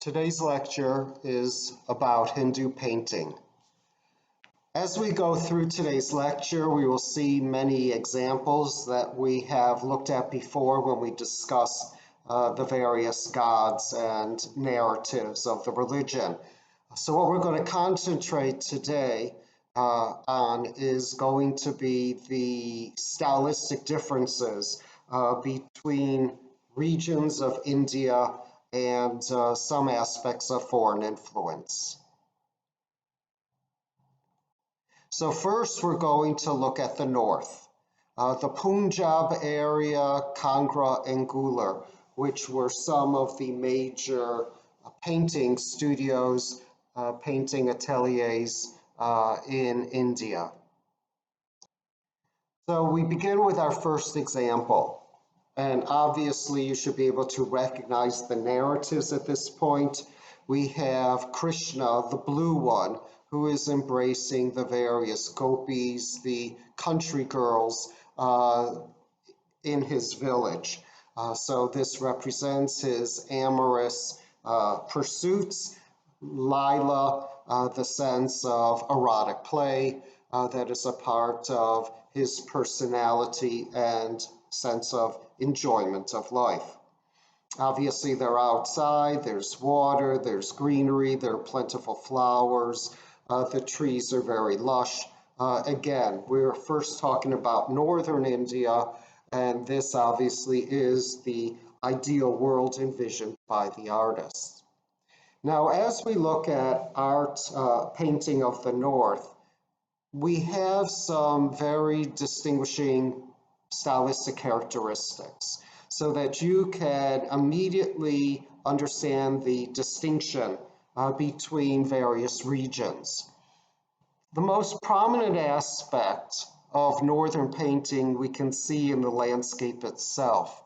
Today's lecture is about Hindu painting. As we go through today's lecture, we will see many examples that we have looked at before when we discuss the various gods and narratives of the religion. So what we're going to concentrate today on is going to be the stylistic differences between regions of India and some aspects of foreign influence. So first we're going to look at the north. The Punjab area, Kangra and Gular, which were some of the major painting studios, painting ateliers in India. So we begin with our first example. And obviously you should be able to recognize the narratives at this point. We have Krishna, the blue one, who is embracing the various gopis, the country girls in his village. So this represents his amorous pursuits. Lila, the sense of erotic play that is a part of his personality and sense of enjoyment of life. Obviously, they're outside, there's water, there's greenery, there are plentiful flowers, the trees are very lush. Again, we're first talking about northern India, and this obviously is the ideal world envisioned by the artist. Now, as we look at art painting of the north, we have some very distinguishing stylistic characteristics so that you can immediately understand the distinction between various regions. The most prominent aspect of northern painting we can see in the landscape itself.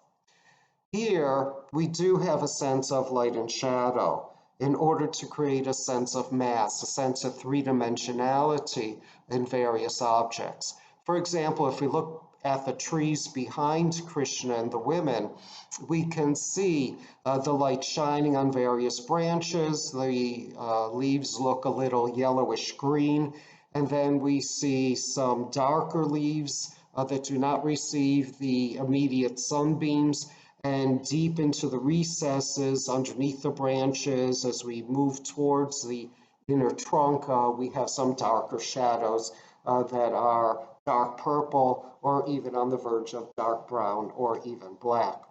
Here, we do have a sense of light and shadow in order to create a sense of mass, a sense of three-dimensionality in various objects. For example, if we look at the trees behind Krishna and the women, we can see the light shining on various branches. The leaves look a little yellowish green, and then we see some darker leaves that do not receive the immediate sunbeams, and deep into the recesses underneath the branches as we move towards the inner trunk, we have some darker shadows that are dark purple or even on the verge of dark brown or even black.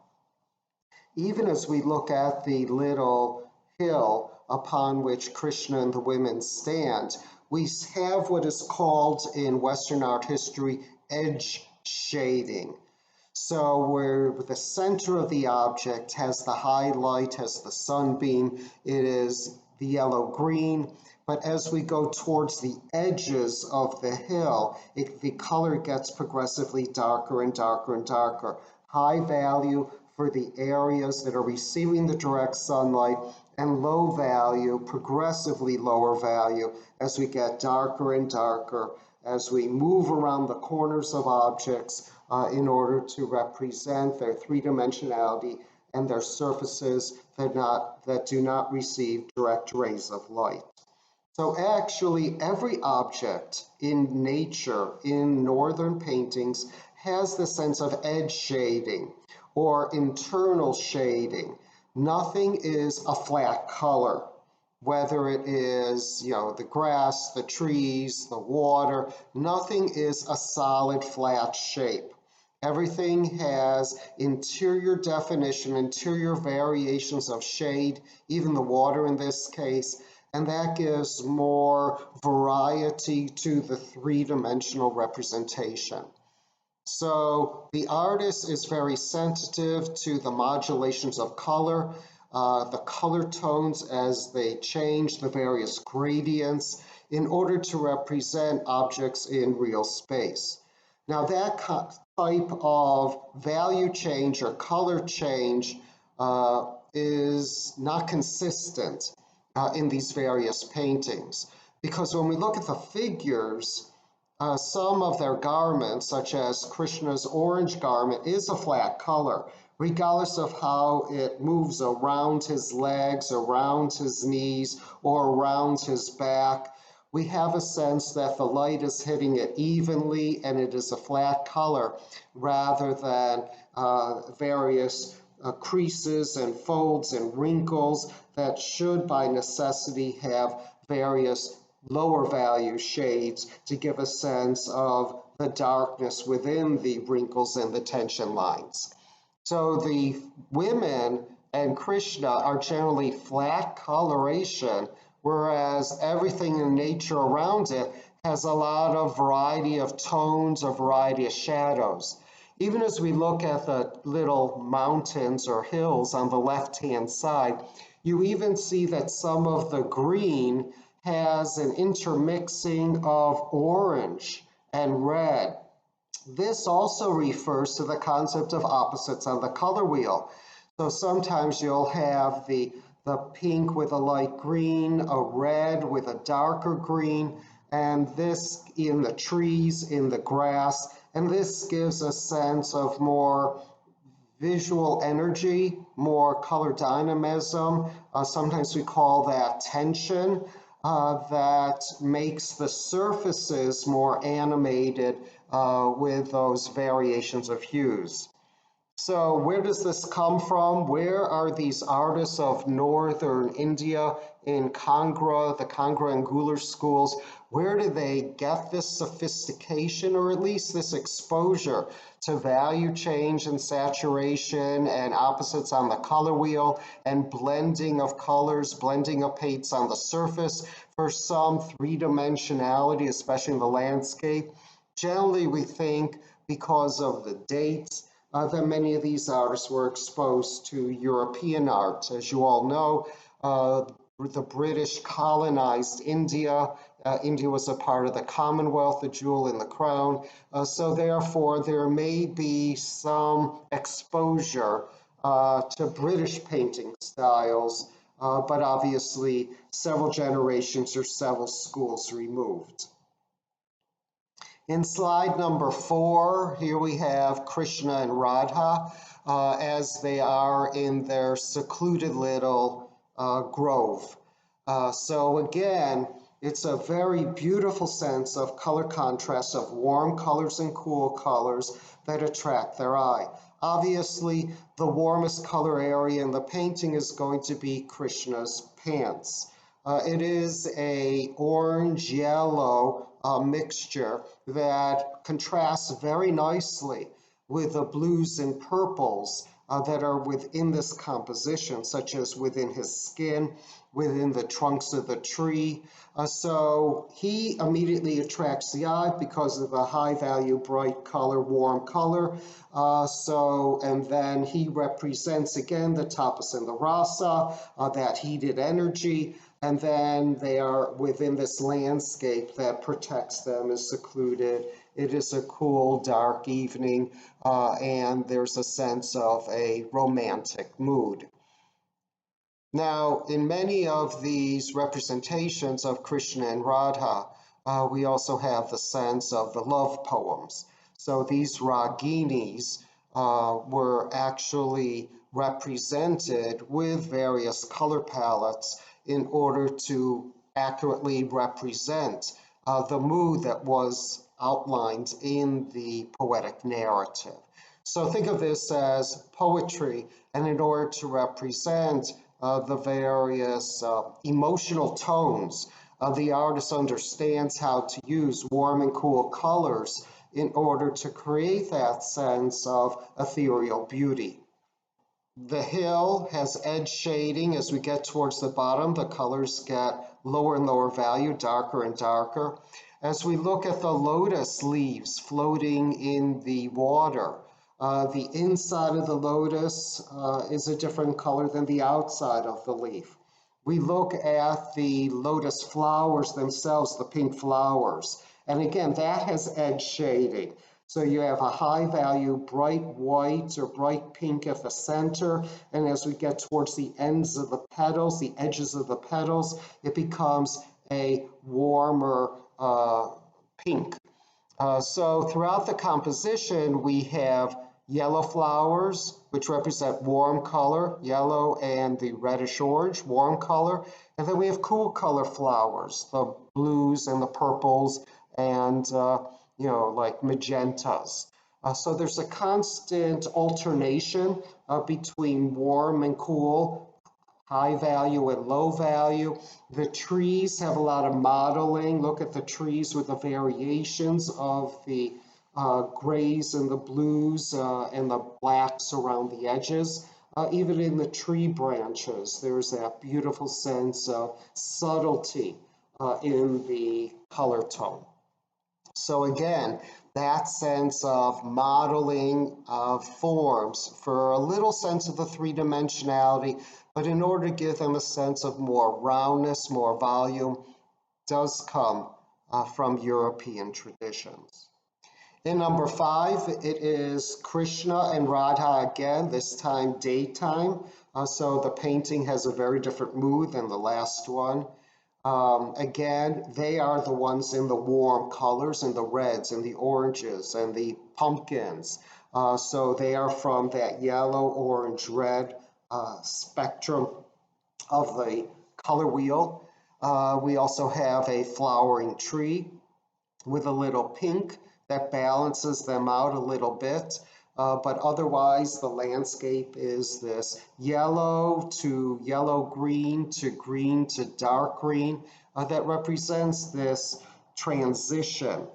Even as we look at the little hill upon which Krishna and the women stand, we have what is called in Western art history edge shading. So where the center of the object has the highlight, has the sunbeam, it is the yellow-green. But as we go towards the edges of the hill, the color gets progressively darker and darker and darker. High value for the areas that are receiving the direct sunlight, and low value, progressively lower value, as we get darker and darker, as we move around the corners of objects in order to represent their three-dimensionality and their surfaces that do not receive direct rays of light. So actually, every object in nature, in northern paintings, has the sense of edge shading or internal shading. Nothing is a flat color, whether it is, the grass, the trees, the water, nothing is a solid flat shape. Everything has interior definition, interior variations of shade, even the water in this case, and that gives more variety to the three-dimensional representation. So the artist is very sensitive to the modulations of color, the color tones as they change, the various gradients, in order to represent objects in real space. Now that type of value change or color change is not consistent in these various paintings, because when we look at the figures, some of their garments, such as Krishna's orange garment, is a flat color, regardless of how it moves around his legs, around his knees, or around his back, we have a sense that the light is hitting it evenly and it is a flat color rather than various creases and folds and wrinkles that should by necessity have various lower value shades to give a sense of the darkness within the wrinkles and the tension lines. So the women and Krishna are generally flat coloration, whereas everything in nature around it has a lot of variety of tones, a variety of shadows. Even as we look at the little mountains or hills on the left-hand side, you even see that some of the green has an intermixing of orange and red. This also refers to the concept of opposites on the color wheel. So sometimes you'll have the pink with a light green, a red with a darker green, and this in the trees, in the grass, and this gives a sense of more visual energy, more color dynamism. Sometimes we call that tension. That makes the surfaces more animated with those variations of hues. So where does this come from? Where are these artists of northern India in Kangra, the Kangra and Gular schools, where do they get this sophistication or at least this exposure to value change and saturation and opposites on the color wheel and blending of colors, blending of paints on the surface for some three-dimensionality, especially in the landscape? Generally, we think because of the dates, that many of these artists were exposed to European art. As you all know, the British colonized India. India was a part of the Commonwealth, the jewel in the crown. So therefore, there may be some exposure to British painting styles, but obviously several generations or several schools removed. In slide number 4, here we have Krishna and Radha as they are in their secluded little grove. So again, it's a very beautiful sense of color contrast of warm colors and cool colors that attract their eye. Obviously, the warmest color area in the painting is going to be Krishna's pants. It is a orange-yellow mixture that contrasts very nicely with the blues and purples that are within this composition, such as within his skin, within the trunks of the tree. So he immediately attracts the eye because of the high value, bright color, warm color. And then he represents again the tapas and the rasa, that heated energy. And then they are within this landscape that protects them, is secluded. It is a cool, dark evening, and there's a sense of a romantic mood. Now, in many of these representations of Krishna and Radha, we also have the sense of the love poems. So these Raginis were actually represented with various color palettes in order to accurately represent the mood that was outlined in the poetic narrative. So think of this as poetry, and in order to represent the various emotional tones, the artist understands how to use warm and cool colors in order to create that sense of ethereal beauty. The hill has edge shading. As we get towards the bottom, the colors get lower and lower value, darker and darker. As we look at the lotus leaves floating in the water, the inside of the lotus is a different color than the outside of the leaf. We look at the lotus flowers themselves, the pink flowers, and again, that has edge shading. So you have a high value, bright white or bright pink at the center, and as we get towards the ends of the petals, the edges of the petals, it becomes a warmer pink. So throughout the composition, we have yellow flowers, which represent warm color, yellow and the reddish orange, warm color. And then we have cool color flowers, the blues and the purples and, like magentas. So there's a constant alternation between warm and cool, high value and low value. The trees have a lot of modeling. Look at the trees with the variations of the grays and the blues and the blacks around the edges. Even in the tree branches, there's that beautiful sense of subtlety in the color tone. So again, that sense of modeling of forms for a little sense of the three-dimensionality, but in order to give them a sense of more roundness, more volume, does come from European traditions. In number 5, it is Krishna and Radha again, this time daytime. So the painting has a very different mood than the last one. Again, they are the ones in the warm colors, and the reds and the oranges and the pumpkins. So they are from that yellow, orange, red spectrum of the color wheel. We also have a flowering tree with a little pink that balances them out a little bit. But otherwise, the landscape is this yellow to yellow-green to dark green that represents this transition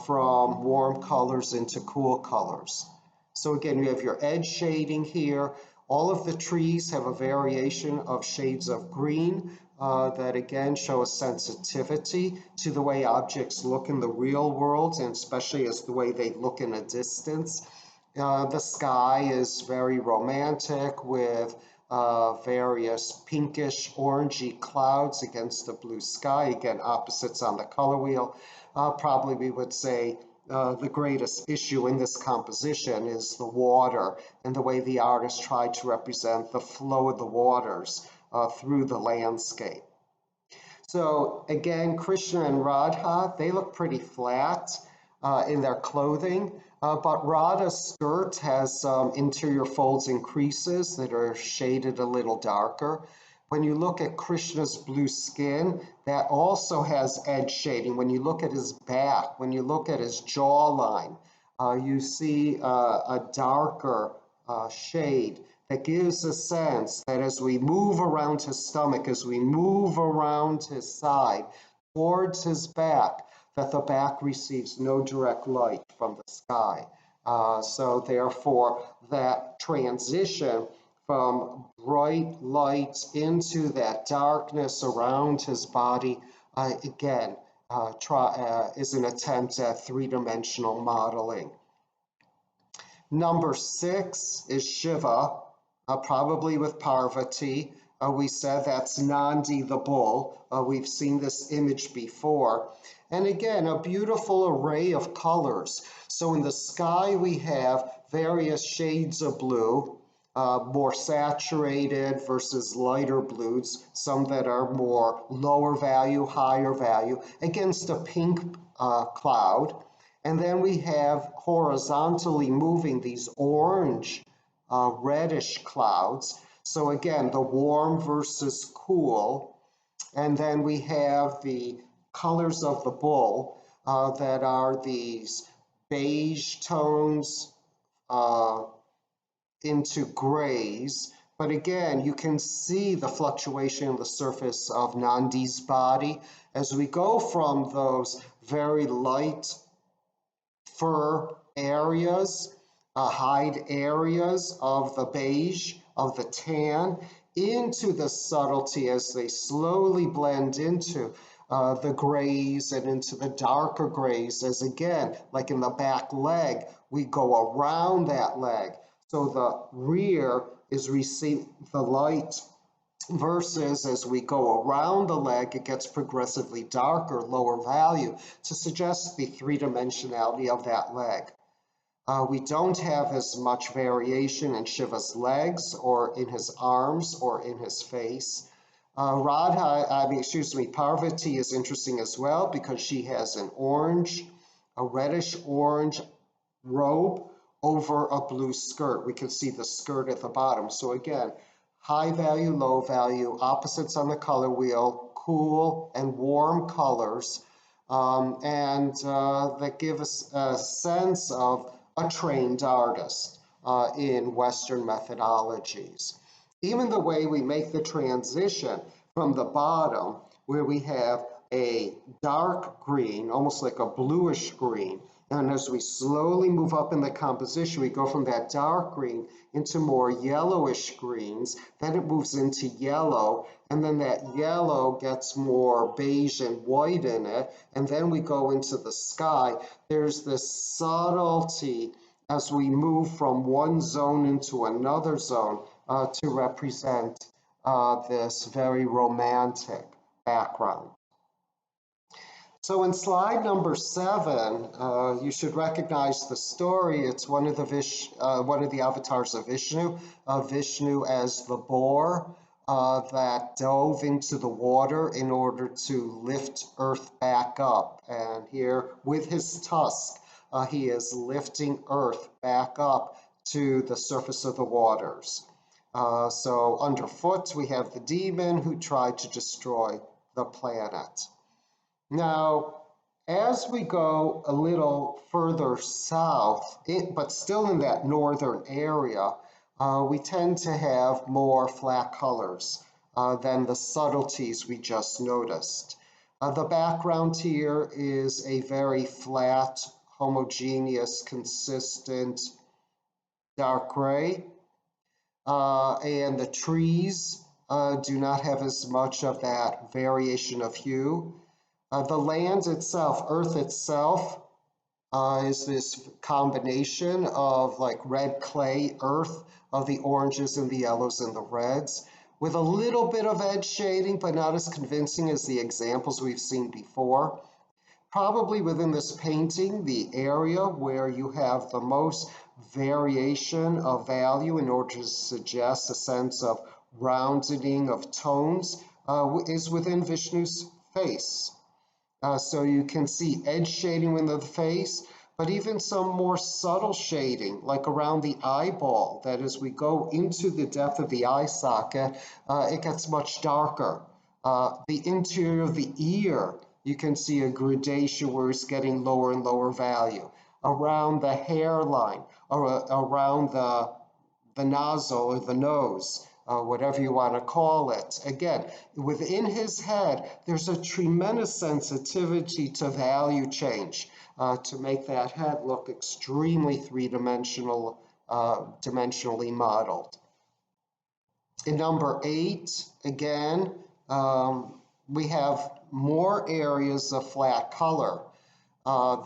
from warm colors into cool colors. So again, you have your edge shading here. All of the trees have a variation of shades of green that again show a sensitivity to the way objects look in the real world, and especially as the way they look in a distance. The sky is very romantic with various pinkish, orangey clouds against the blue sky. Again, opposites on the color wheel. Probably we would say the greatest issue in this composition is the water and the way the artist tried to represent the flow of the waters through the landscape. So again, Krishna and Radha, they look pretty flat in their clothing. But Radha's skirt has some interior folds and creases that are shaded a little darker. When you look at Krishna's blue skin, that also has edge shading. When you look at his back, when you look at his jawline, you see a darker shade that gives a sense that as we move around his stomach, as we move around his side, towards his back, that the back receives no direct light from the sky. So therefore, that transition from bright light into that darkness around his body, again, is an attempt at three-dimensional modeling. Number 6 is Shiva, probably with Parvati. We said that's Nandi the bull. We've seen this image before. And again, a beautiful array of colors. So in the sky, we have various shades of blue, more saturated versus lighter blues, some that are more lower value, higher value, against a pink cloud. And then we have horizontally moving these orange, reddish clouds. So again, the warm versus cool. And then we have the colors of the bull that are these beige tones into grays. But again, you can see the fluctuation in the surface of Nandi's body as we go from those very light fur areas, hide areas of the beige, of the tan, into the subtlety as they slowly blend into the grays and into the darker grays, as again, like in the back leg, we go around that leg. So the rear is receiving the light versus as we go around the leg, it gets progressively darker, lower value, to suggest the three-dimensionality of that leg. We don't have as much variation in Shiva's legs or in his arms or in his face. Parvati is interesting as well because she has an orange, a reddish orange robe over a blue skirt. We can see the skirt at the bottom. So again, high value, low value, opposites on the color wheel, cool and warm colors, and that give us a sense of a trained artist in Western methodologies. Even the way we make the transition from the bottom, where we have a dark green, almost like a bluish green, and as we slowly move up in the composition, we go from that dark green into more yellowish greens, then it moves into yellow, and then that yellow gets more beige and white in it, and then we go into the sky. There's this subtlety as we move from one zone into another zone to represent this very romantic background. So in slide number 7, you should recognize the story. It's one of the avatars of Vishnu. Vishnu as the boar that dove into the water in order to lift Earth back up. And here, with his tusk, he is lifting Earth back up to the surface of the waters. So underfoot, we have the demon who tried to destroy the planet. Now, as we go a little further south, but still in that northern area, we tend to have more flat colors than the subtleties we just noticed. The background here is a very flat, homogeneous, consistent dark gray, and the trees do not have as much of that variation of hue. The land itself, Earth itself, is this combination of like red clay earth, of the oranges and the yellows and the reds, with a little bit of edge shading, but not as convincing as the examples we've seen before. Probably within this painting, the area where you have the most variation of value in order to suggest a sense of rounding of tones is within Vishnu's face. So you can see edge shading within the face, but even some more subtle shading, like around the eyeball, that as we go into the depth of the eye socket, it gets much darker. The interior of the ear, you can see a gradation where it's getting lower and lower value. Around the hairline, or around the nozzle or the nose, whatever you want to call it. Again, within his head, there's a tremendous sensitivity to value change to make that head look extremely three-dimensional, dimensionally modeled. In number 8, again, we have more areas of flat color.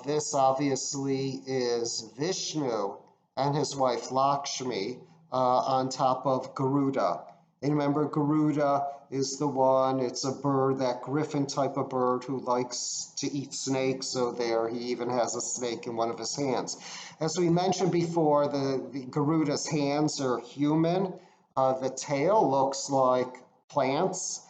This obviously is Vishnu and his wife Lakshmi on top of Garuda. And remember, Garuda is the one, it's a bird, that griffin type of bird who likes to eat snakes, so there he even has a snake in one of his hands. As we mentioned before, the Garuda's hands are human. The tail looks like plants.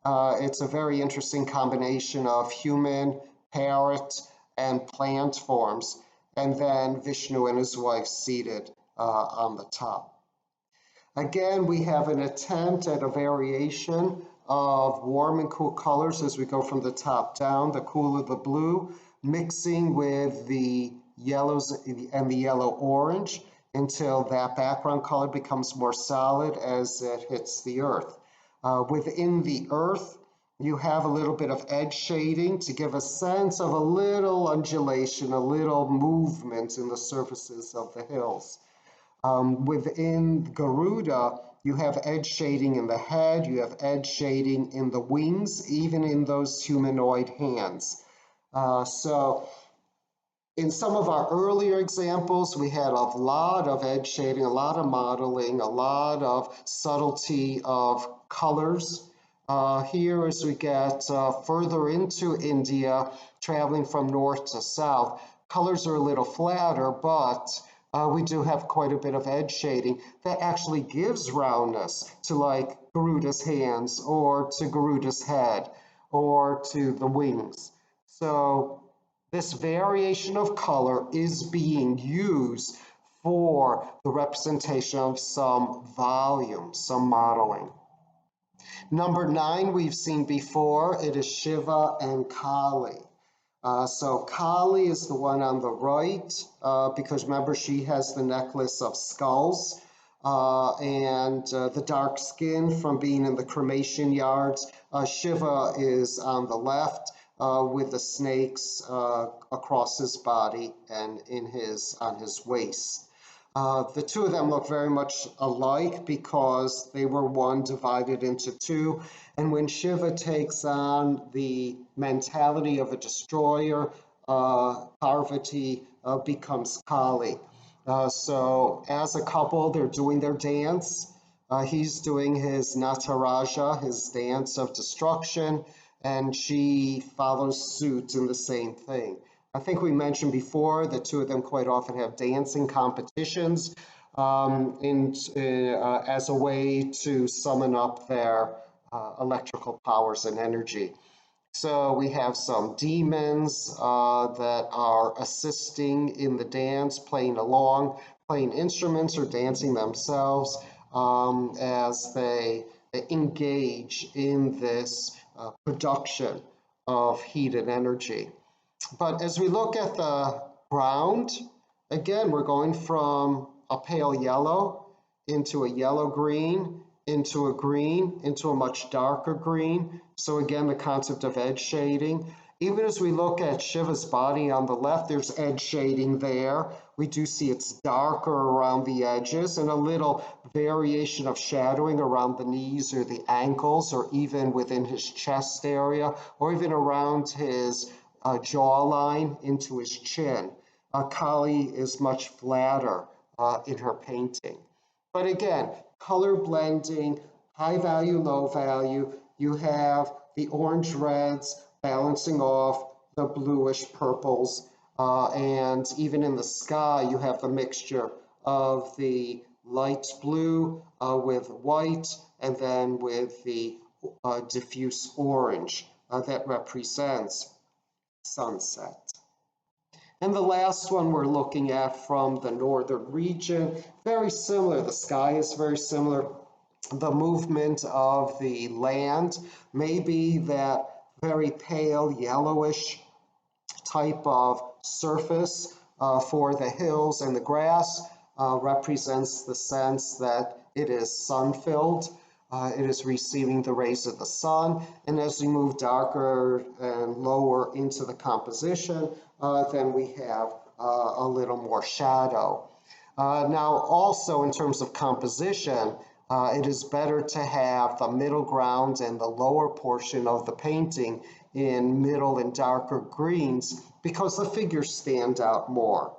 It's a very interesting combination of human, parrot, and plant forms, and then Vishnu and his wife seated on the top. Again, we have an attempt at a variation of warm and cool colors as we go from the top down, the cooler the blue, mixing with the yellows and the yellow-orange until that background color becomes more solid as it hits the earth. Within the earth, you have a little bit of edge shading to give a sense of a little undulation, a little movement in the surfaces of the hills. Within Garuda, you have edge shading in the head, you have edge shading in the wings, even in those humanoid hands. So in some of our earlier examples, we had a lot of edge shading, a lot of modeling, a lot of subtlety of colors. Here, as we get further into India, traveling from north to south, colors are a little flatter, but we do have quite a bit of edge shading that actually gives roundness to like Garuda's hands or to Garuda's head or to the wings. So this variation of color is being used for the representation of some volume, some modeling. Number 9 we've seen before. It is Shiva and Kali. So Kali is the one on the right, because remember she has the necklace of skulls and the dark skin from being in the cremation yards. Shiva is on the left with the snakes across his body and on his waist. The two of them look very much alike because they were one divided into two. And when Shiva takes on the mentality of a destroyer, Parvati becomes Kali. So as a couple, they're doing their dance. He's doing his Nataraja, his dance of destruction, and she follows suit in the same thing. I think we mentioned before the two of them quite often have dancing competitions as a way to summon up their electrical powers and energy. So we have some demons that are assisting in the dance, playing along, playing instruments or dancing themselves as they engage in this production of heat and energy. But as we look at the ground, again, we're going from a pale yellow into a yellow-green, into a green, into a much darker green. So again, the concept of edge shading. Even as we look at Shiva's body on the left, there's edge shading there. We do see it's darker around the edges and a little variation of shadowing around the knees or the ankles, or even within his chest area, or even around his jawline into his chin. Kali is much flatter in her painting. But again, color blending, high value, low value. You have the orange reds balancing off the bluish purples. And even in the sky, you have the mixture of the light blue with white, and then with the diffuse orange that represents sunset. And the last one we're looking at from the northern region, very similar. The sky is very similar. The movement of the land may be that very pale yellowish type of surface for the hills, and the grass represents the sense that it is sun-filled. It is receiving the rays of the sun, and as we move darker and lower into the composition, then we have a little more shadow. Now, also in terms of composition, it is better to have the middle ground and the lower portion of the painting in middle and darker greens because the figures stand out more.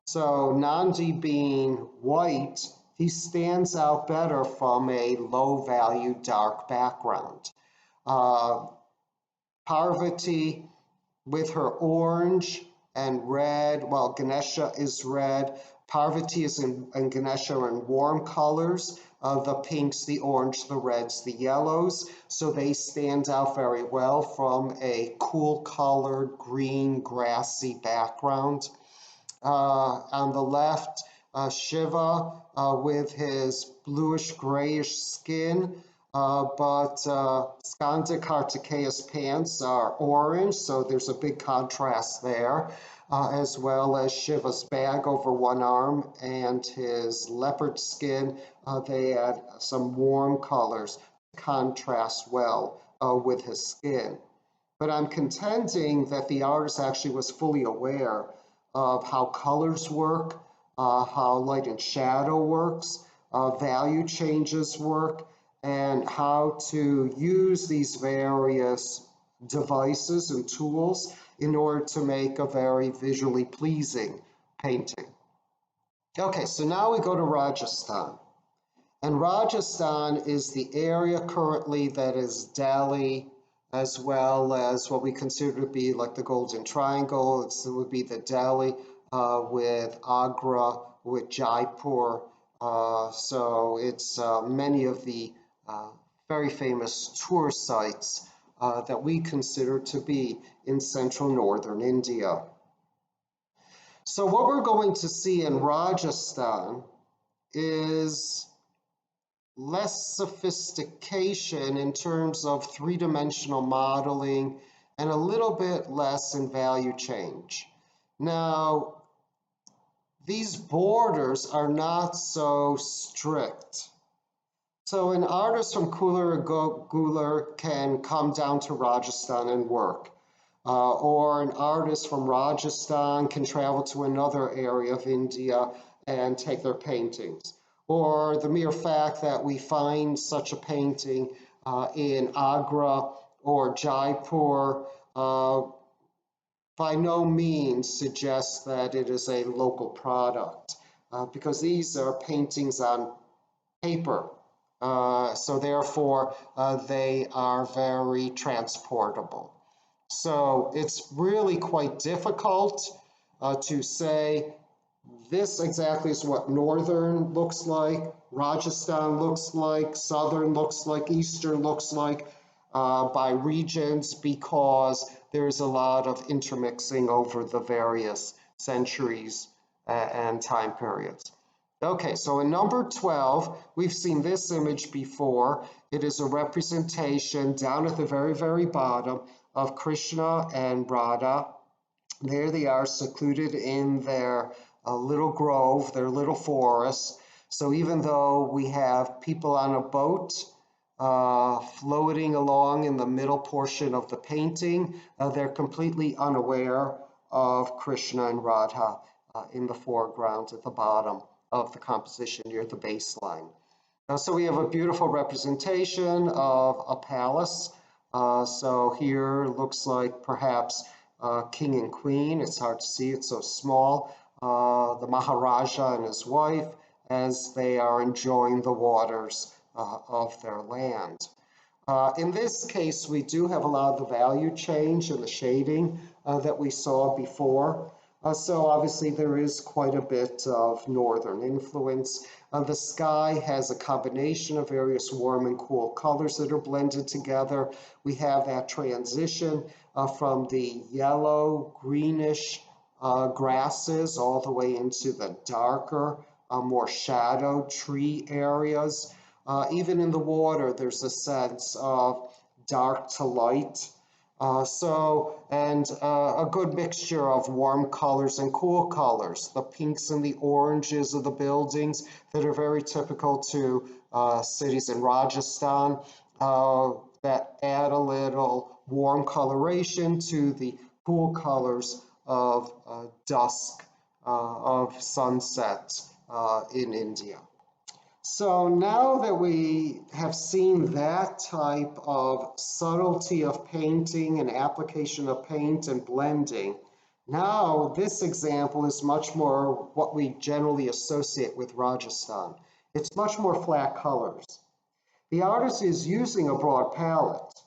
So Nandi being white, he stands out better from a low value dark background. Parvati with her orange and red, well, Ganesha is red. Parvati is and Ganesha are in warm colors, the pinks, the orange, the reds, the yellows. So they stand out very well from a cool colored green grassy background. On the left, Shiva with his bluish grayish skin, but Skanda Kartikeya's pants are orange, so there's a big contrast there, as well as Shiva's bag over one arm and his leopard skin. They add some warm colors to contrast well with his skin. But I'm contending that the artist actually was fully aware of how colors work, how light and shadow works, value changes work, and how to use these various devices and tools in order to make a very visually pleasing painting. Okay, so now we go to Rajasthan. And Rajasthan is the area currently that is Delhi, as well as what we consider to be like the Golden Triangle. It would be the Delhi with Agra, with Jaipur. So it's many of the very famous tour sites that we consider to be in central northern India. So what we're going to see in Rajasthan is less sophistication in terms of three-dimensional modeling and a little bit less in value change. Now, these borders are not so strict. So an artist from Gular can come down to Rajasthan and work. Or an artist from Rajasthan can travel to another area of India and take their paintings. Or the mere fact that we find such a painting in Agra or Jaipur by no means suggests that it is a local product, because these are paintings on paper. So therefore, they are very transportable. So it's really quite difficult to say this exactly is what northern looks like, Rajasthan looks like, southern looks like, eastern looks like, by regions, because there's a lot of intermixing over the various centuries and time periods. Okay, so in number 12, we've seen this image before. It is a representation down at the very, very bottom of Krishna and Radha. There they are, secluded in their little grove, their little forest. So even though we have people on a boat floating along in the middle portion of the painting, they're completely unaware of Krishna and Radha in the foreground at the bottom of the composition near the baseline. So we have a beautiful representation of a palace. So here looks like perhaps king and queen. It's hard to see, it's so small. The Maharaja and his wife, as they are enjoying the waters of their land. In this case, we do have a lot of the value change and the shading that we saw before. So obviously there is quite a bit of northern influence. The sky has a combination of various warm and cool colors that are blended together. We have that transition from the yellow, greenish grasses all the way into the darker, more shadowed tree areas. Even in the water, there's a sense of dark to light. A good mixture of warm colors and cool colors, the pinks and the oranges of the buildings that are very typical to cities in Rajasthan, that add a little warm coloration to the cool colors of dusk, of sunset in India. So now that we have seen that type of subtlety of painting and application of paint and blending, now this example is much more what we generally associate with Rajasthan. It's much more flat colors. The artist is using a broad palette.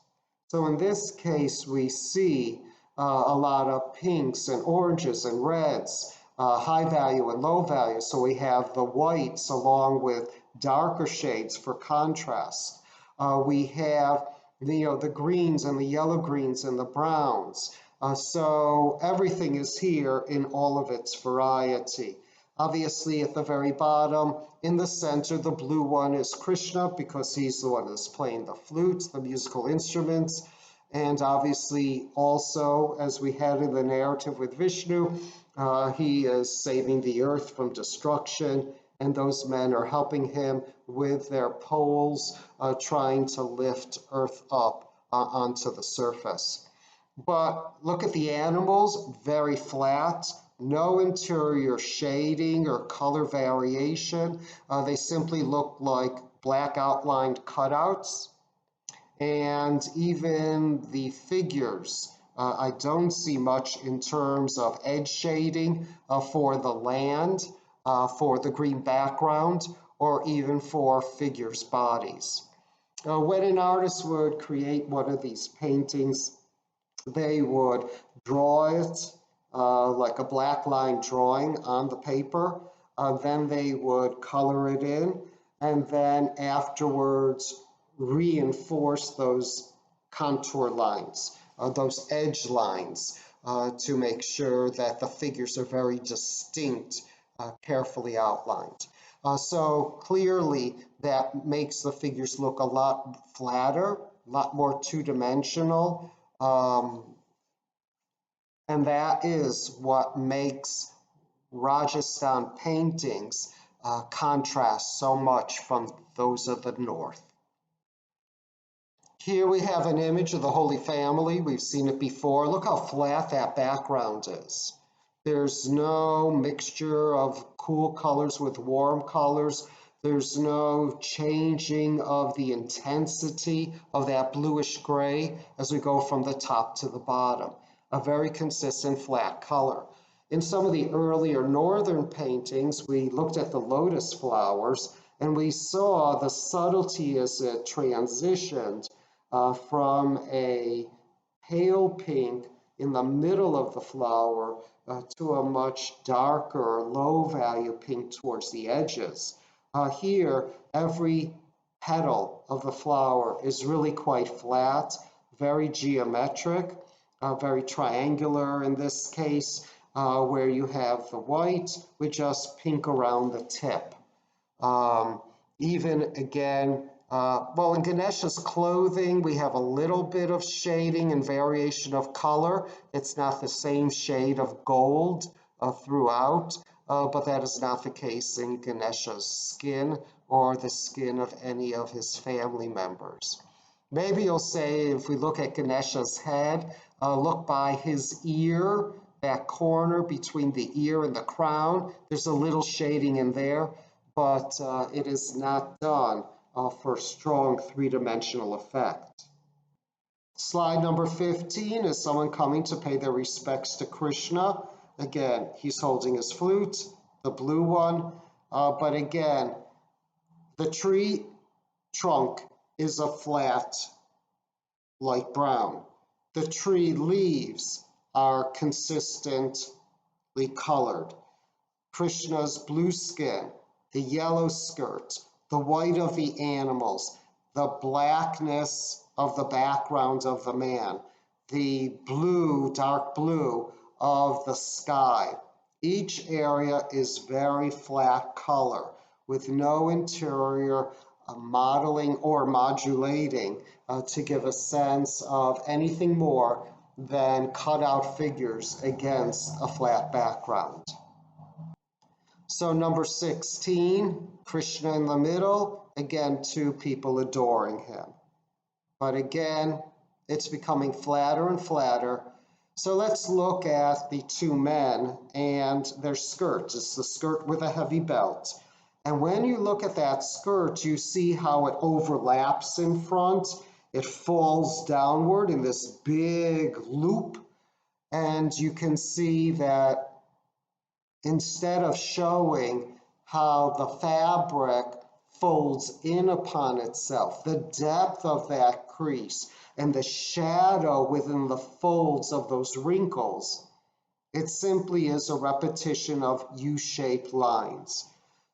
So in this case, we see a lot of pinks and oranges and reds, high value and low value. So we have the whites along with darker shades for contrast. We have the greens and the yellow greens and the browns. So everything is here in all of its variety. Obviously, at the very bottom, in the center, the blue one is Krishna because he's the one that's playing the flutes, the musical instruments. And obviously, also, as we had in the narrative with Vishnu, he is saving the earth from destruction, and those men are helping him with their poles, trying to lift earth up onto the surface. But look at the animals, very flat. No interior shading or color variation. They simply look like black outlined cutouts. And even the figures, I don't see much in terms of edge shading for the land, for the green background, or even for figures' bodies. When an artist would create one of these paintings, they would draw it like a black line drawing on the paper. Then they would color it in, and then afterwards reinforce those contour lines, those edge lines, to make sure that the figures are very distinct, carefully outlined. So clearly that makes the figures look a lot flatter, a lot more two-dimensional, and that is what makes Rajasthan paintings contrast so much from those of the north. Here we have an image of the Holy Family. We've seen it before. Look how flat that background is. There's no mixture of cool colors with warm colors. There's no changing of the intensity of that bluish gray as we go from the top to the bottom. A very consistent flat color. In some of the earlier northern paintings, we looked at the lotus flowers and we saw the subtlety as it transitioned from a pale pink in the middle of the flower to a much darker, low-value pink towards the edges. Here, every petal of the flower is really quite flat, very geometric, very triangular in this case, where you have the white with just pink around the tip. Even again, well, in Ganesha's clothing, we have a little bit of shading and variation of color. It's not the same shade of gold throughout, but that is not the case in Ganesha's skin or the skin of any of his family members. Maybe you'll say, if we look at Ganesha's head, look by his ear, that corner between the ear and the crown. There's a little shading in there, but it is not done for strong three-dimensional effect. Slide number 15 is someone coming to pay their respects to Krishna. Again, he's holding his flute, the blue one, but again, the tree trunk is a flat light brown. The tree leaves are consistently colored. Krishna's blue skin, the yellow skirt, the white of the animals, the blackness of the background of the man, the blue, dark blue of the sky. Each area is very flat color with no interior modeling or modulating to give a sense of anything more than cutout figures against a flat background. So number 16, Krishna in the middle, again, two people adoring him. But again, it's becoming flatter and flatter. So let's look at the two men and their skirts. It's the skirt with a heavy belt. And when you look at that skirt, you see how it overlaps in front. It falls downward in this big loop. And you can see that instead of showing how the fabric folds in upon itself, the depth of that crease and the shadow within the folds of those wrinkles, it simply is a repetition of U-shaped lines.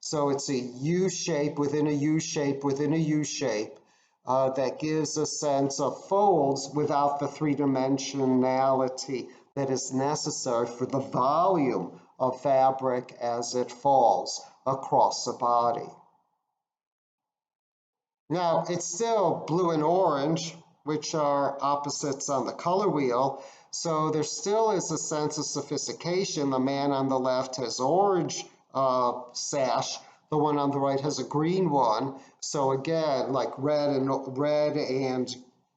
So it's a U-shape within a U-shape within a U-shape that gives a sense of folds without the three-dimensionality that is necessary for the volume of fabric as it falls across the body. Now, it's still blue and orange, which are opposites on the color wheel, so there still is a sense of sophistication. The man on the left has orange sash, the one on the right has a green one. So again, like red and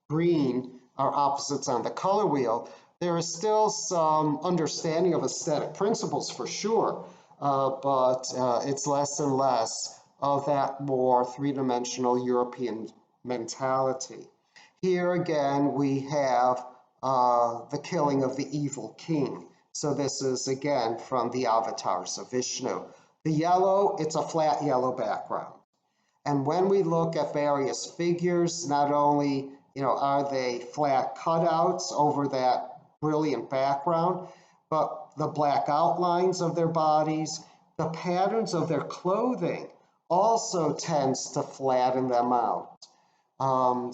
green are opposites on the color wheel. There is still some understanding of aesthetic principles for sure, but it's less and less of that more three-dimensional European mentality. Here again, we have the killing of the evil king. So this is again from the avatars of Vishnu. The yellow, it's a flat yellow background. And when we look at various figures, not only are they flat cutouts over that brilliant background, but the black outlines of their bodies, the patterns of their clothing also tends to flatten them out.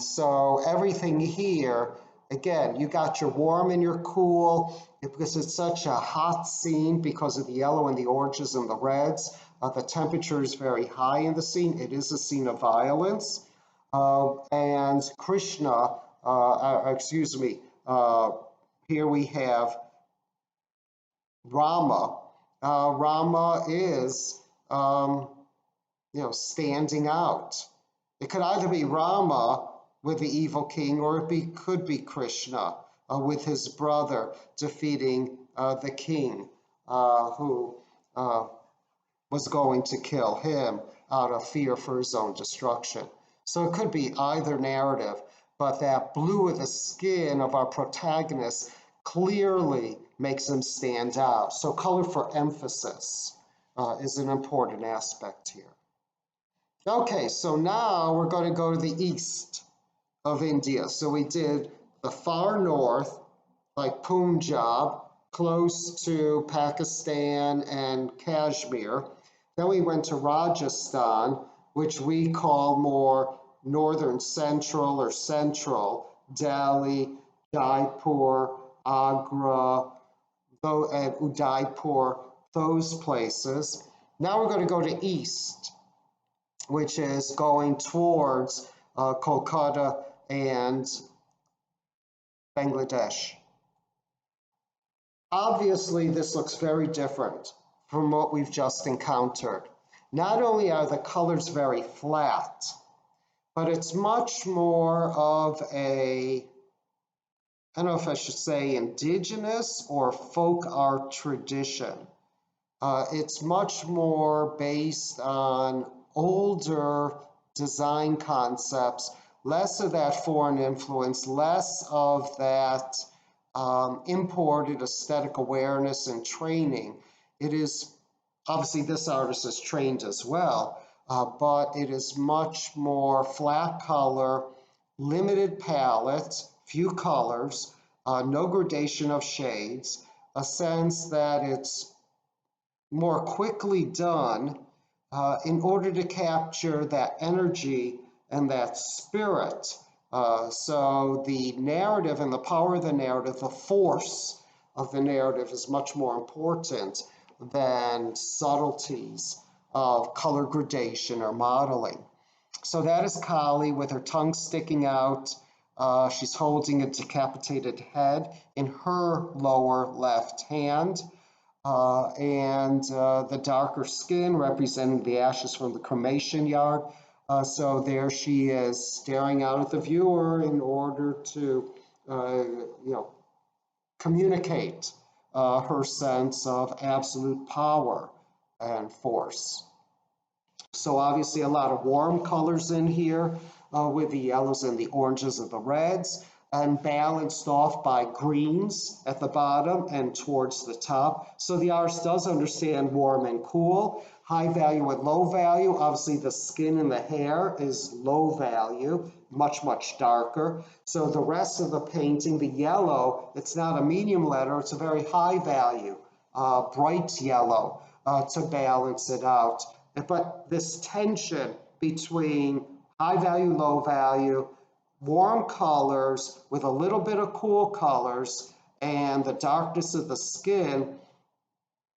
So everything here Again, you got your warm and your cool because it's such a hot scene because of the yellow and the oranges and the reds. The temperature is very high in the scene. It is a scene of violence. And Krishna, excuse me, here we have Rama. Rama is, standing out. It could either be Rama with the evil king, or could be Krishna with his brother defeating the king who was going to kill him out of fear for his own destruction. So it could be either narrative, but that blue of the skin of our protagonist clearly makes him stand out. So color for emphasis is an important aspect here. Okay, so now we're going to go to the east of India. So we did the far north, like Punjab, close to Pakistan and Kashmir. Then we went to Rajasthan, which we call more northern central or central, Delhi, Jaipur, Agra, and Udaipur, those places. Now we're going to go to east, which is going towards Kolkata and Bangladesh. Obviously, this looks very different from what we've just encountered. Not only are the colors very flat, but it's much more of a, I don't know if I should say indigenous or folk art tradition. It's much more based on older design concepts, less of that foreign influence, less of that imported aesthetic awareness and training. It is, obviously this artist is trained as well, but it is much more flat color, limited palette, few colors, no gradation of shades, a sense that it's more quickly done in order to capture that energy and that spirit. So the narrative and the power of the narrative, the force of the narrative is much more important than subtleties of color gradation or modeling. So that is Kali with her tongue sticking out. She's holding a decapitated head in her lower left hand. And the darker skin representing the ashes from the cremation yard. So there she is staring out at the viewer in order to, communicate her sense of absolute power and force. So obviously a lot of warm colors in here with the yellows and the oranges and the reds, and balanced off by greens at the bottom and towards the top. So the artist does understand warm and cool, high value and low value. Obviously the skin and the hair is low value, much, much darker. So the rest of the painting, the yellow, it's not a medium letter, it's a very high value, bright yellow to balance it out. But this tension between high value, low value, warm colors with a little bit of cool colors and the darkness of the skin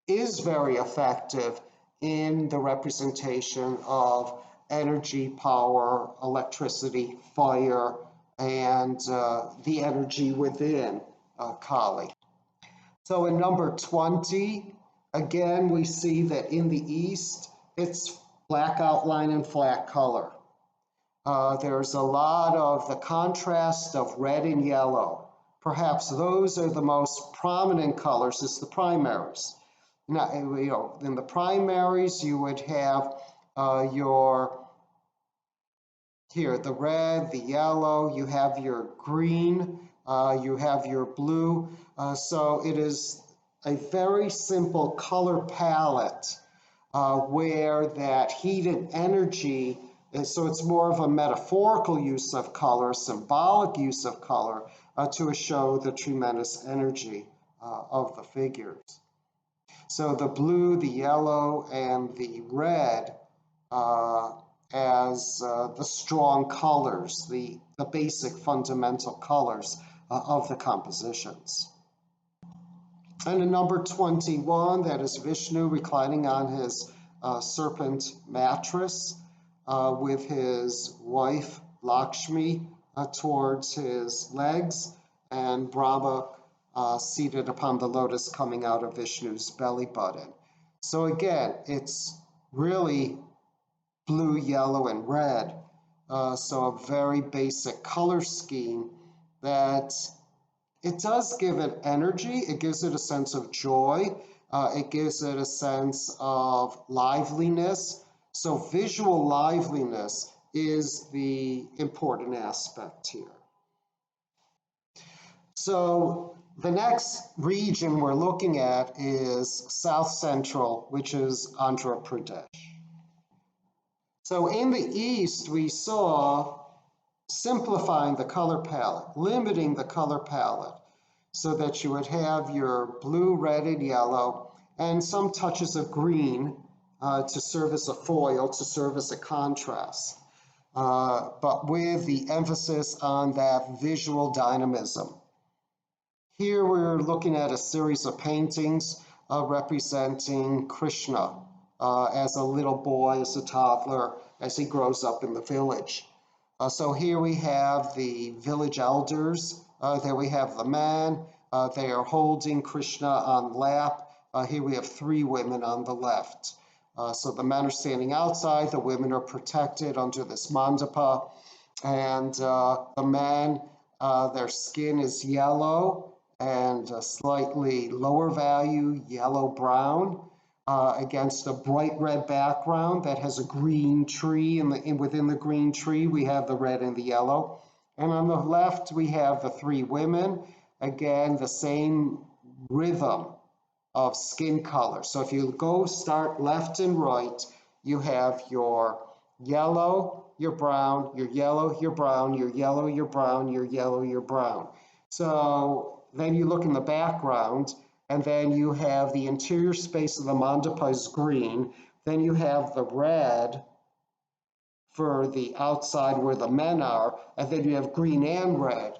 is very effective in the representation of energy, power, electricity, fire, and the energy within Kali. So in number 20, again, we see that in the east, it's black outline and flat color. There's a lot of the contrast of red and yellow. Perhaps those are the most prominent colors as the primaries. Now, in the primaries, you would have the red, the yellow, you have your green, you have your blue. So it is a very simple color palette where that heat and energy, so it's more of a metaphorical use of color, symbolic use of color to show the tremendous energy of the figures. So the blue, the yellow, and the red as the strong colors, the basic fundamental colors of the compositions. And in number 21, that is Vishnu reclining on his serpent mattress with his wife Lakshmi towards his legs, and Brahma seated upon the lotus coming out of Vishnu's belly button. So again, it's really blue, yellow, and red. So a very basic color scheme that it does give it energy. It gives it a sense of joy. It gives it a sense of liveliness. So visual liveliness is the important aspect here. So the next region we're looking at is South Central, which is Andhra Pradesh. So in the East, we saw simplifying the color palette, limiting the color palette, so that you would have your blue, red, and yellow, and some touches of green to serve as a foil, to serve as a contrast, but with the emphasis on that visual dynamism. Here we're looking at a series of paintings representing Krishna as a little boy, as a toddler, as he grows up in the village. So here we have the village elders. There we have the man. They are holding Krishna on lap. Here we have 3 women on the left. So the men are standing outside. The women are protected under this mandapa. And the men, their skin is yellow and a slightly lower value, yellow-brown. Against a bright red background that has a green tree, and within the green tree we have the red and the yellow. And on the left we have the 3 women, again the same rhythm of skin color. So if you start left and right, you have your yellow, your brown, your yellow, your brown, your yellow, your brown, your yellow, your brown. So then you look in the background, and then you have the interior space of the mandapa is green. Then you have the red for the outside where the men are, and then you have green and red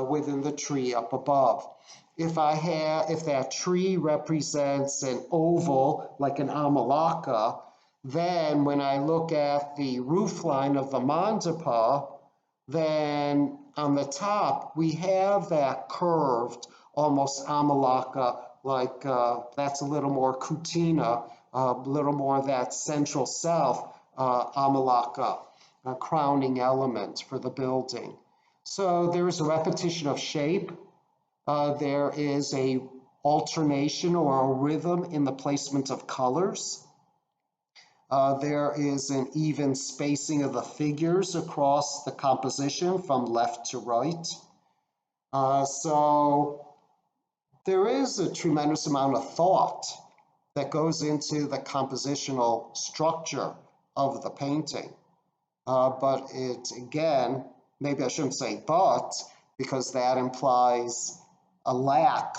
within the tree up above. If that tree represents an oval, like an amalaka, then when I look at the roof line of the mandapa, then on the top we have that curved, almost amalaka, like that's a little more kutina, a little more of that central south amalaka, a crowning element for the building. So there is a repetition of shape. There is a alternation or a rhythm in the placement of colors. There is an even spacing of the figures across the composition from left to right. So there is a tremendous amount of thought that goes into the compositional structure of the painting. But it, again, maybe I shouldn't say but, because that implies a lack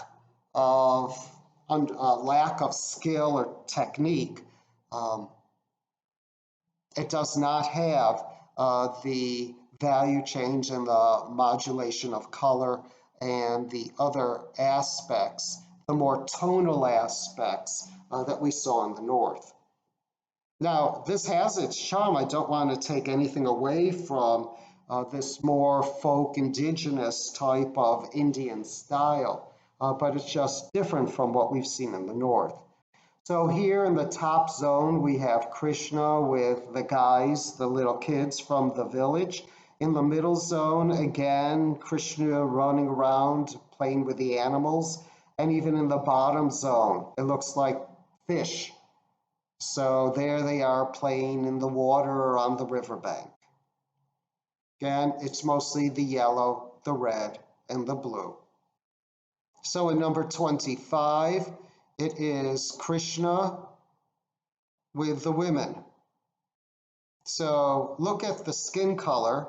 of skill or technique. It does not have the value change and the modulation of color and the other aspects, the more tonal aspects that we saw in the north. Now, this has its charm. I don't want to take anything away from this more folk indigenous type of Indian style, but it's just different from what we've seen in the north. So here in the top zone, we have Krishna with the guys, the little kids from the village. In the middle zone, again, Krishna running around, playing with the animals. And even in the bottom zone, it looks like fish. So there they are playing in the water or on the riverbank. Again, it's mostly the yellow, the red, and the blue. So in number 25, it is Krishna with the women. So look at the skin color.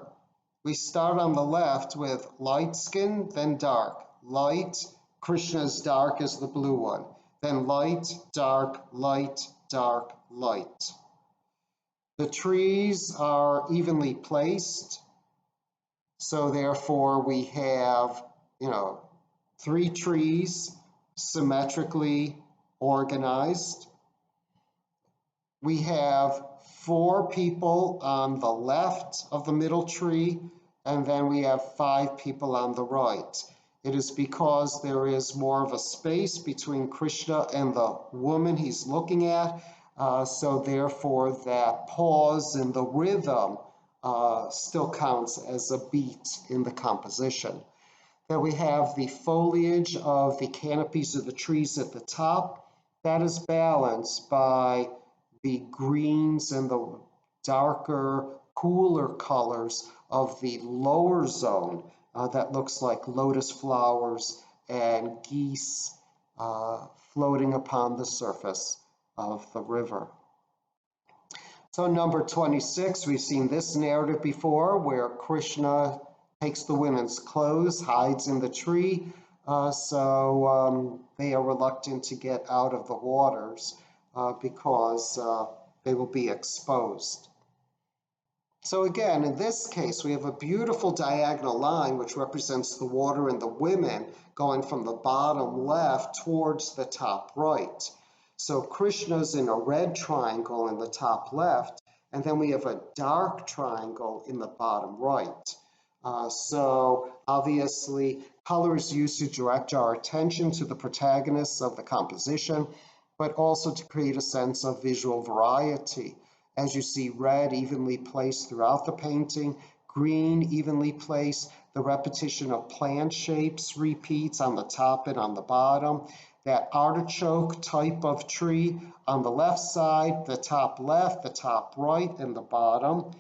We start on the left with light skin, then dark. Light, Krishna's dark is the blue one. Then light, dark, light, dark, light. The trees are evenly placed. So therefore we have three trees symmetrically organized. We have four people on the left of the middle tree, and then we have five people on the right. It is because there is more of a space between Krishna and the woman he's looking at, so therefore that pause in the rhythm still counts as a beat in the composition. Then we have the foliage of the canopies of the trees at the top. That is balanced by the greens and the darker, cooler colors of the lower zone that looks like lotus flowers and geese floating upon the surface of the river. So number 26, we've seen this narrative before where Krishna takes the women's clothes, hides in the tree, so they are reluctant to get out of the waters because they will be exposed. So again, in this case, we have a beautiful diagonal line which represents the water and the women going from the bottom left towards the top right. So Krishna's in a red triangle in the top left, and then we have a dark triangle in the bottom right. So obviously, color is used to direct our attention to the protagonists of the composition, but also to create a sense of visual variety. As you see, red evenly placed throughout the painting, green evenly placed, the repetition of plant shapes repeats on the top and on the bottom. That artichoke type of tree on the left side, the top left, the top right, and the bottom.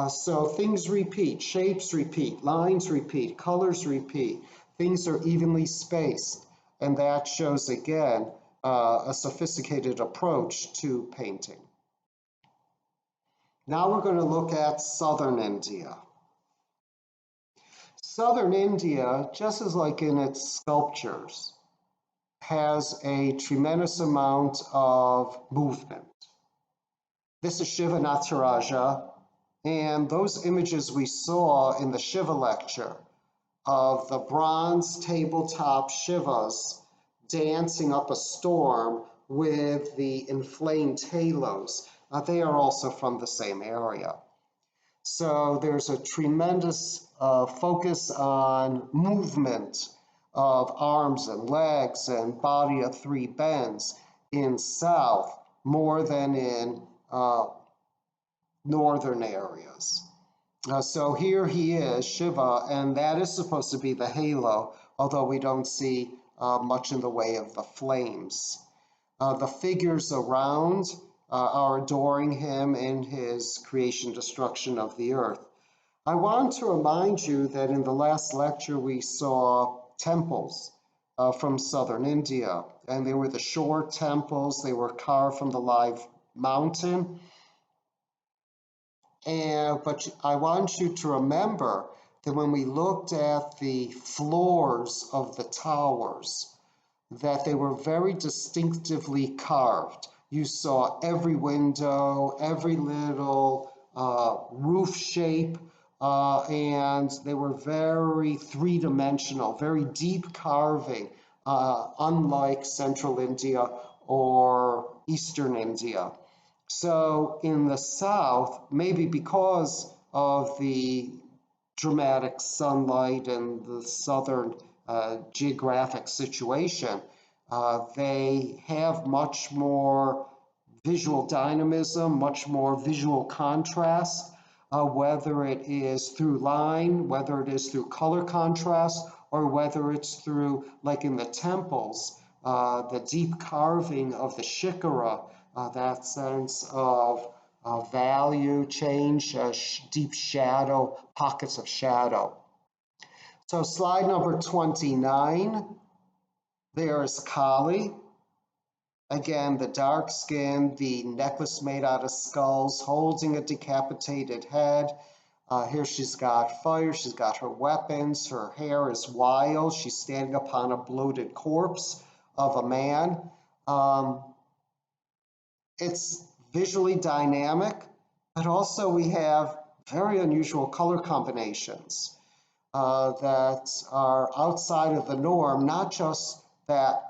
So things repeat, shapes repeat, lines repeat, colors repeat. Things are evenly spaced, and that shows again a sophisticated approach to painting. Now we're going to look at southern India. Southern India, just as like in its sculptures, has a tremendous amount of movement. This is Shiva Nataraja, and those images we saw in the Shiva lecture of the bronze tabletop Shivas dancing up a storm with the inflamed halos, they are also from the same area. So there's a tremendous focus on movement of arms and legs and body of three bends in south more than in northern areas. So here he is, Shiva, and that is supposed to be the halo, although we don't see much in the way of the flames. The figures around are adoring him in his creation destruction of the earth. I want to remind you that in the last lecture we saw temples from southern India, and they were the shore temples. They were carved from the live mountain. But I want you to remember that when we looked at the floors of the towers, that they were very distinctively carved. You saw every window, every little roof shape, and they were very three-dimensional, very deep carving, unlike Central India or Eastern India. So in the south, maybe because of the dramatic sunlight and the southern geographic situation, they have much more visual dynamism, much more visual contrast, whether it is through line, whether it is through color contrast, or whether it's through, like in the temples, the deep carving of the shikara, that sense of value, change, deep shadow, pockets of shadow. So slide number 29, there is Kali. Again, the dark skin, the necklace made out of skulls, holding a decapitated head. Here she's got fire, she's got her weapons, her hair is wild, she's standing upon a bloated corpse of a man. It's visually dynamic, but also we have very unusual color combinations. that are outside of the norm, not just that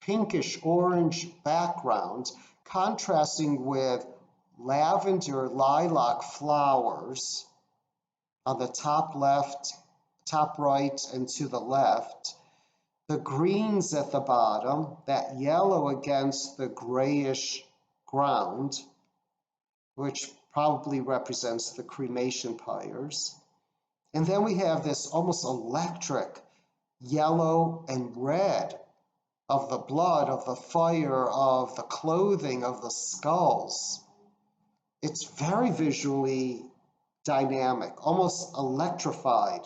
pinkish orange background, contrasting with lavender lilac flowers on the top left, top right, and to the left. The greens at the bottom, that yellow against the grayish ground, which probably represents the cremation pyres. And then we have this almost electric yellow and red of the blood, of the fire, of the clothing, of the skulls. It's very visually dynamic, almost electrified,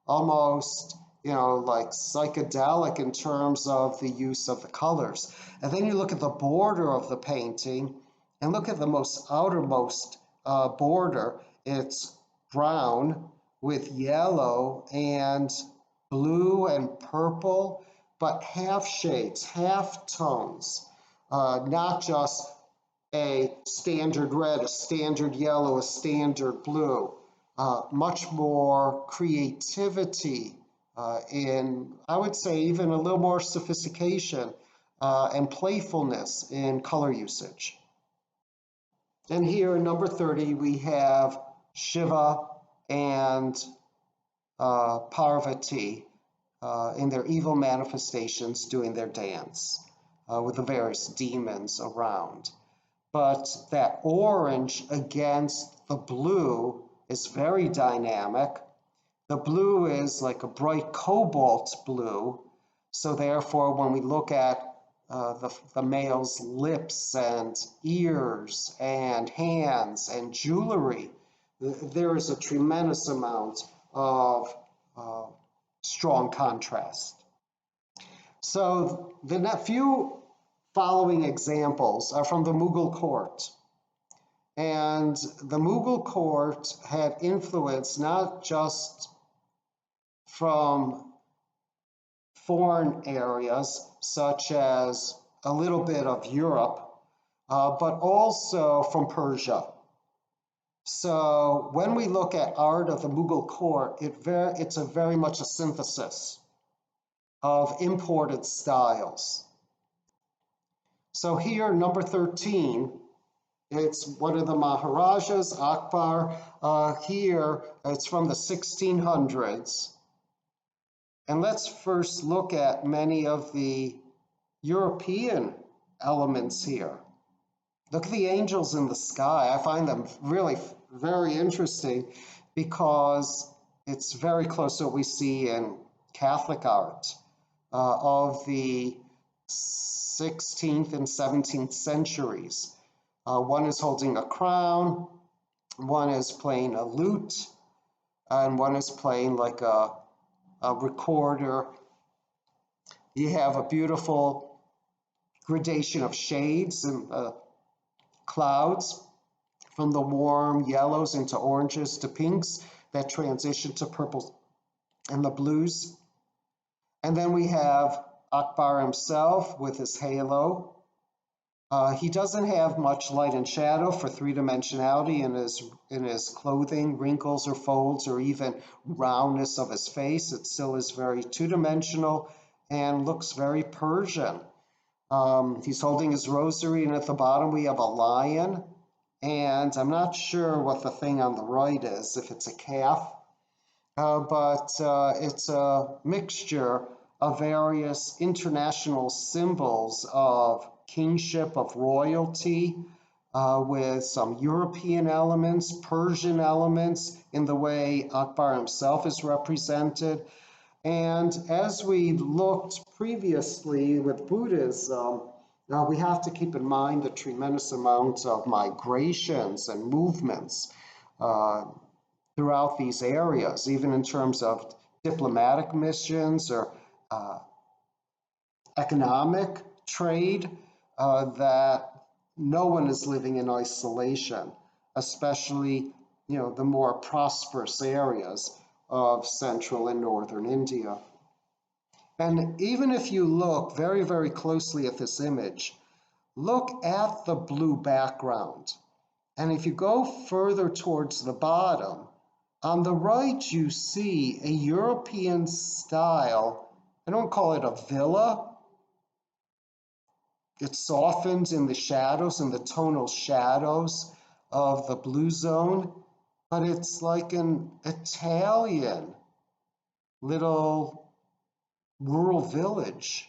almost, like psychedelic in terms of the use of the colors. And then you look at the border of the painting and look at the most outermost border. It's brown with yellow and blue and purple, but half shades, half tones, not just a standard red, a standard yellow, a standard blue. Much more creativity in, I would say, even a little more sophistication and playfulness in color usage. And here in number 30, we have Shiva and Parvati in their evil manifestations doing their dance with the various demons around. But that orange against the blue is very dynamic. The blue is like a bright cobalt blue. So therefore, when we look at the male's lips and ears and hands and jewelry, there is a tremendous amount of strong contrast. So the few following examples are from the Mughal court. And the Mughal court had influence not just from foreign areas, such as a little bit of Europe, but also from Persia. So when we look at art of the Mughal court, it's a very much a synthesis of imported styles. So here, number 13, it's one of the Maharajas, Akbar. Here, it's from the 1600s. And let's first look at many of the European elements here. Look at the angels in the sky. I find them really very interesting because it's very close to what we see in Catholic art of the 16th and 17th centuries. One is holding a crown, one is playing a lute, and one is playing like a recorder. You have a beautiful gradation of shades and clouds from the warm yellows into oranges to pinks that transition to purples and the blues. And then we have Akbar himself with his halo. He doesn't have much light and shadow for three-dimensionality in his clothing, wrinkles or folds, or even roundness of his face. It still is very two-dimensional and looks very Persian. He's holding his rosary, and at the bottom we have a lion. And I'm not sure what the thing on the right is, if it's a calf, but it's a mixture of various international symbols of kingship, of royalty, with some European elements, Persian elements in the way Akbar himself is represented. And as we looked previously with Buddhism, we have to keep in mind the tremendous amount of migrations and movements throughout these areas, even in terms of diplomatic missions or economic trade, that no one is living in isolation, especially the more prosperous areas of central and northern India. And even if you look very, very closely at this image, look at the blue background. And if you go further towards the bottom, On the right, you see a European style. I don't call it a villa. It softens in the shadows, in the tonal shadows of the blue zone, but it's like an Italian little rural village.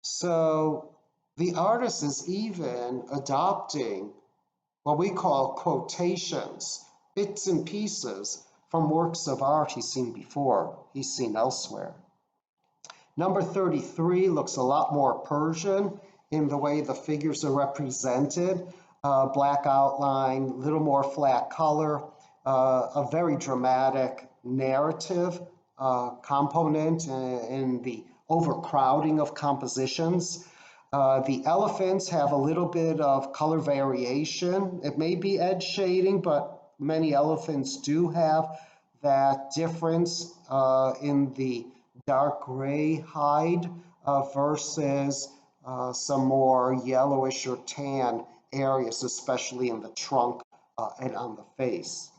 So the artist is even adopting what we call quotations, bits and pieces from works of art he's seen before, he's seen elsewhere. Number 33 looks a lot more Persian in the way the figures are represented. Black outline, little more flat color, a very dramatic narrative component in the overcrowding of compositions. The elephants have a little bit of color variation. It may be edge shading, but many elephants do have that difference in the dark gray hide versus some more yellowish or tan areas, especially in the trunk and on the face.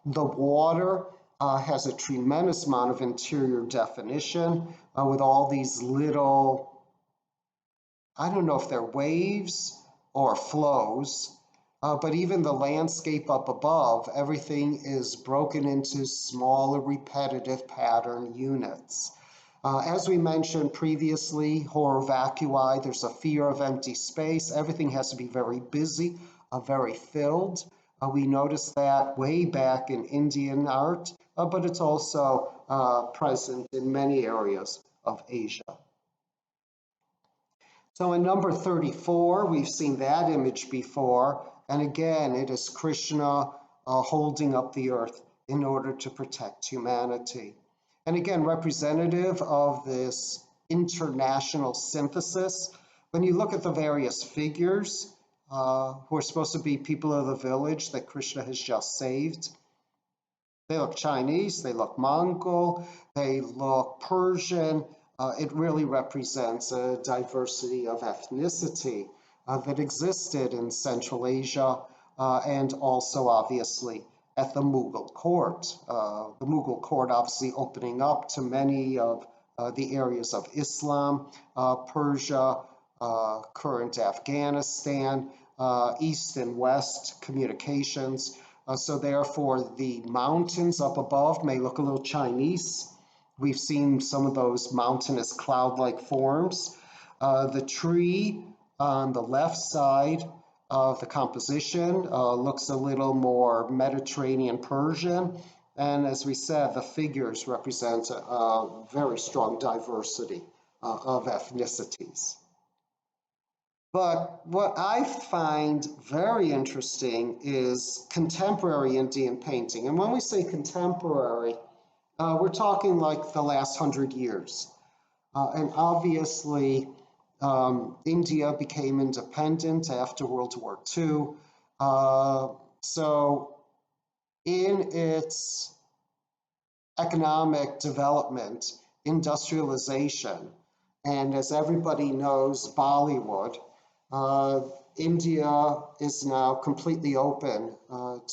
The water has a tremendous amount of interior definition with all these little, I don't know if they're waves or flows, but even the landscape up above, everything is broken into smaller repetitive pattern units. As we mentioned previously, horror vacui, there's a fear of empty space. Everything has to be very busy, very filled. We noticed that way back in Indian art, but it's also present in many areas of Asia. So in number 34, we've seen that image before. And again, it is Krishna holding up the earth in order to protect humanity. And again, representative of this international synthesis. When you look at the various figures who are supposed to be people of the village that Krishna has just saved, they look Chinese, they look Mongol, they look Persian. It really represents a diversity of ethnicity that existed in Central Asia and also obviously at the Mughal court. The Mughal court obviously opening up to many of the areas of Islam, Persia, current Afghanistan, East and West communications. So therefore, the mountains up above may look a little Chinese. We've seen some of those mountainous cloud-like forms. The tree on the left side of the composition looks a little more Mediterranean Persian. And as we said, the figures represent a very strong diversity of ethnicities. But what I find very interesting is contemporary Indian painting. And when we say contemporary, we're talking like the last 100 years. And obviously, India became independent after World War II. So in its economic development, industrialization, and as everybody knows, Bollywood, India is now completely open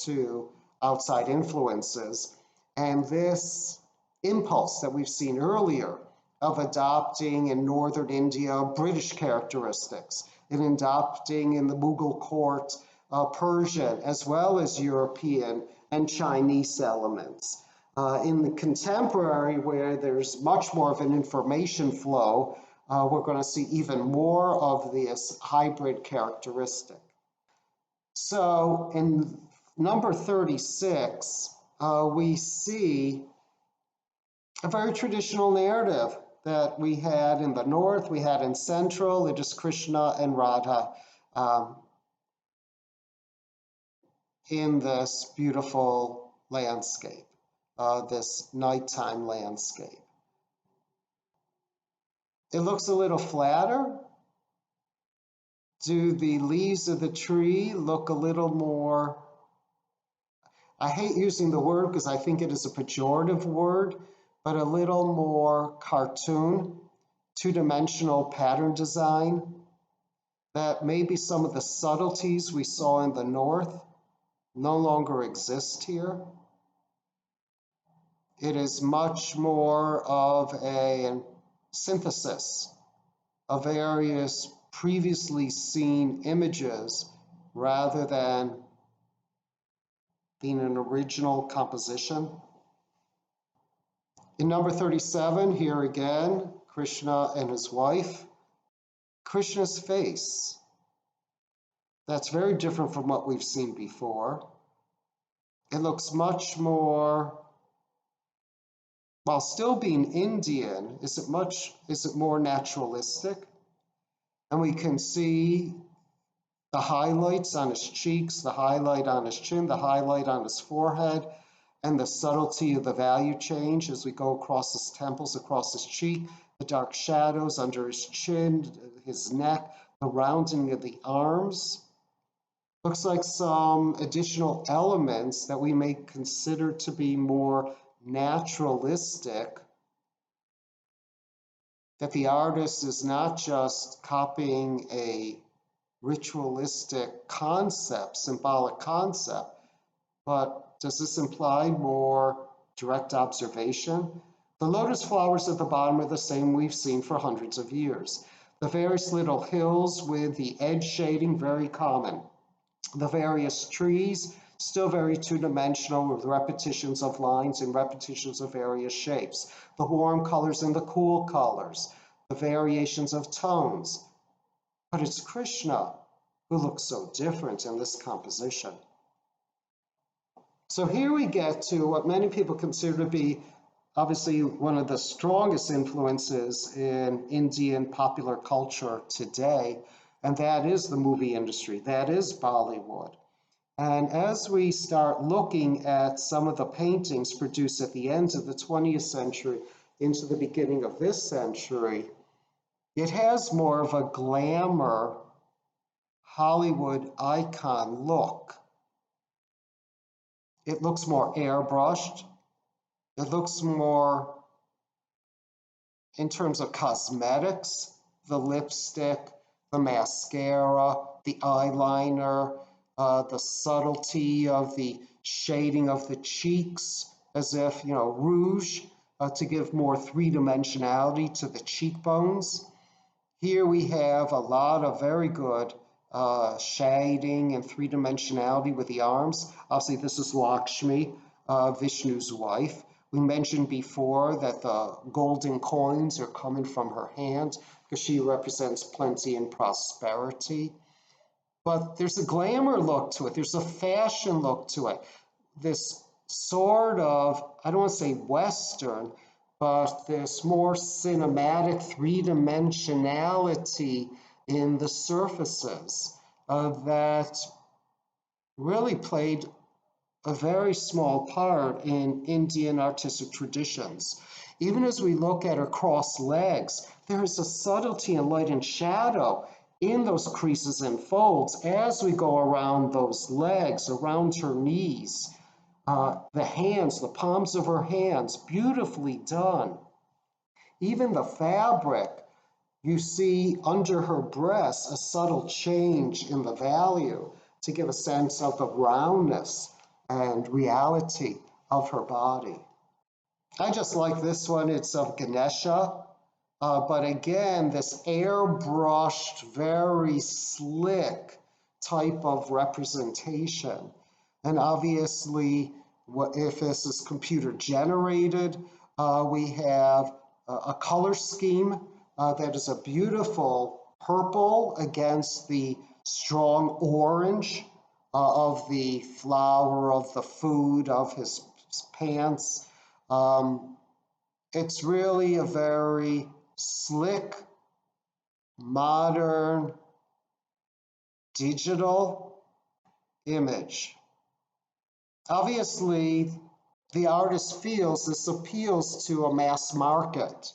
to outside influences. And this impulse that we've seen earlier of adopting in northern India British characteristics, and adopting in the Mughal court Persian as well as European and Chinese elements. In the contemporary, where there's much more of an information flow, we're going to see even more of this hybrid characteristic. So in number 36, we see a very traditional narrative that we had in the north, we had in central. It is Krishna and Radha in this beautiful landscape, this nighttime landscape. It looks a little flatter. Do the leaves of the tree look a little more, I hate using the word because I think it is a pejorative word, but a little more cartoon, two-dimensional pattern design, that maybe some of the subtleties we saw in the north no longer exist here? It is much more of a synthesis of various previously seen images rather than being an original composition. In number 37, here again, Krishna and his wife. Krishna's face, that's very different from what we've seen before. It looks much more, while still being Indian, is it more naturalistic? And we can see the highlights on his cheeks, the highlight on his chin, the highlight on his forehead, and the subtlety of the value change as we go across his temples, across his cheek, the dark shadows under his chin, his neck, the rounding of the arms. Looks like some additional elements that we may consider to be more naturalistic, that the artist is not just copying a ritualistic concept, symbolic concept, but does this imply more direct observation? The lotus flowers at the bottom are the same we've seen for hundreds of years. The various little hills with the edge shading, very common. The various trees, still very two-dimensional with repetitions of lines and repetitions of various shapes. The warm colors and the cool colors, the variations of tones. But it's Krishna who looks so different in this composition. So here we get to what many people consider to be obviously one of the strongest influences in Indian popular culture today, and that is the movie industry, that is Bollywood. And as we start looking at some of the paintings produced at the end of the 20th century into the beginning of this century, it has more of a glamour Hollywood icon look. It looks more airbrushed. It looks more, in terms of cosmetics, the lipstick, the mascara, the eyeliner, the subtlety of the shading of the cheeks, as if, rouge to give more three-dimensionality to the cheekbones. Here we have a lot of very good shading and three-dimensionality with the arms. Obviously, this is Lakshmi, Vishnu's wife. We mentioned before that the golden coins are coming from her hand because she represents plenty and prosperity. But there's a glamour look to it. There's a fashion look to it. This sort of, I don't want to say Western, but this more cinematic three-dimensionality in the surfaces that really played a very small part in Indian artistic traditions. Even as we look at her crossed legs, there is a subtlety in light and shadow in those creases and folds as we go around those legs, around her knees, the hands, the palms of her hands, beautifully done. Even the fabric, you see under her breasts a subtle change in the value to give a sense of the roundness and reality of her body. I just like this one. It's of Ganesha, but again, this airbrushed, very slick type of representation. And obviously, if this is computer generated, we have a color scheme that is a beautiful purple against the strong orange of the flower, of the food, of his pants. It's really a very slick, modern, digital image. Obviously, the artist feels this appeals to a mass market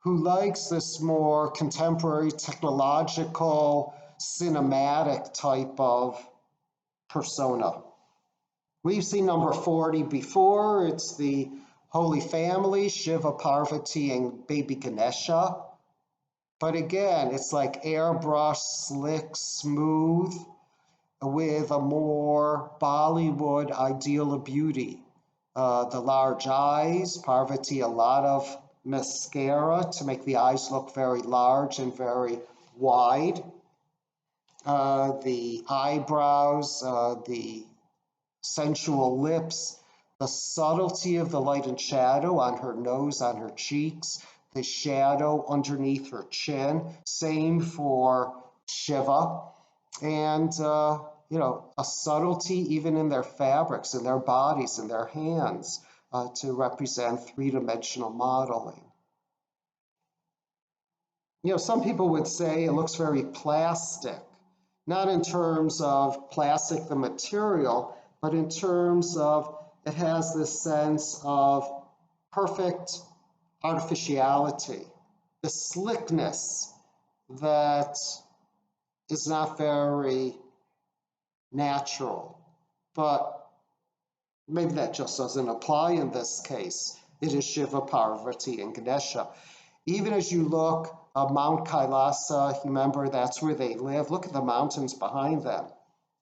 who likes this more contemporary, technological, cinematic type of persona. We've seen number 40 before. It's the Holy Family, Shiva, Parvati, and baby Ganesha. But again, it's like airbrush, slick, smooth, with a more Bollywood ideal of beauty. The large eyes, Parvati, a lot of mascara to make the eyes look very large and very wide. The eyebrows, the sensual lips, the subtlety of the light and shadow on her nose, on her cheeks, the shadow underneath her chin. Same for Shiva. And, a subtlety even in their fabrics, in their bodies, in their hands, to represent three-dimensional modeling. Some people would say it looks very plastic, not in terms of plastic, the material, but in terms of it has this sense of perfect artificiality, the slickness that is not very natural. But maybe that just doesn't apply in this case. It is Shiva, Parvati, and Ganesha. Even as you look, Mount Kailasa, remember that's where they live. Look at the mountains behind them.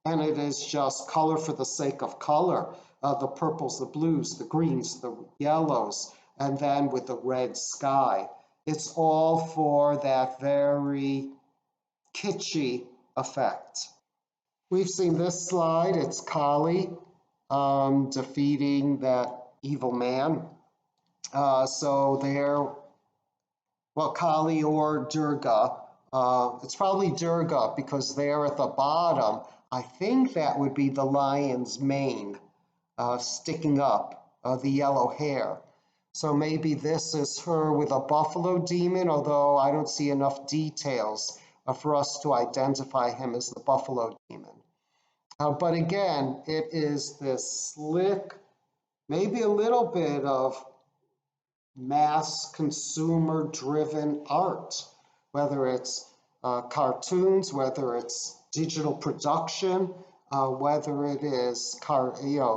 And it is just color for the sake of color. The purples, the blues, the greens, the yellows, and then with the red sky. It's all for that very kitschy effect. We've seen this slide. It's Kali defeating that evil man. So there, well, Kali or Durga. It's probably Durga because there at the bottom, I think that would be the lion's mane sticking up, the yellow hair. So maybe this is her with a buffalo demon, although I don't see enough details for us to identify him as the buffalo demon. But again, it is this slick, maybe a little bit of mass consumer driven art, whether it's cartoons, whether it's digital production, whether it is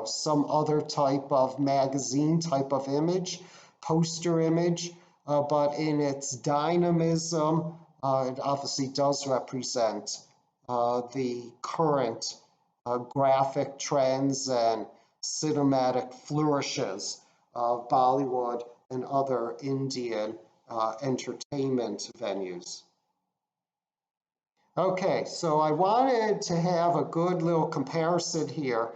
some other type of magazine type of image, poster image, but in its dynamism, it obviously does represent the current graphic trends and cinematic flourishes of Bollywood and other Indian entertainment venues. Okay, so I wanted to have a good little comparison here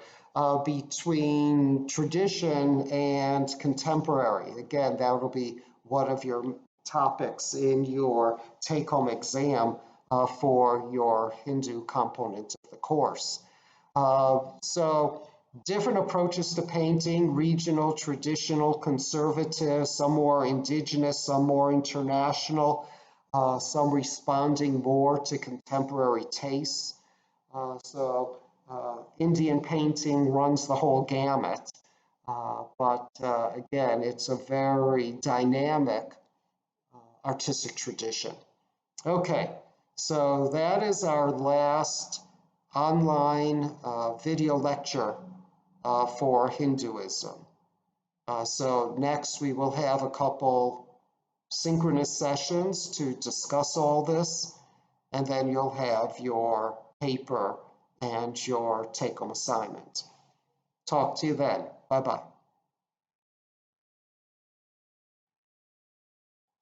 between tradition and contemporary. Again, that will be one of your topics in your take-home exam for your Hindu component of the course. So different approaches to painting, regional, traditional, conservative, some more indigenous, some more international, some responding more to contemporary tastes. Indian painting runs the whole gamut. But again, it's a very dynamic artistic tradition. Okay, so that is our last online video lecture for Hinduism. So next we will have a couple synchronous sessions to discuss all this, and then you'll have your paper and your take-home assignment. Talk to you then. Bye-bye.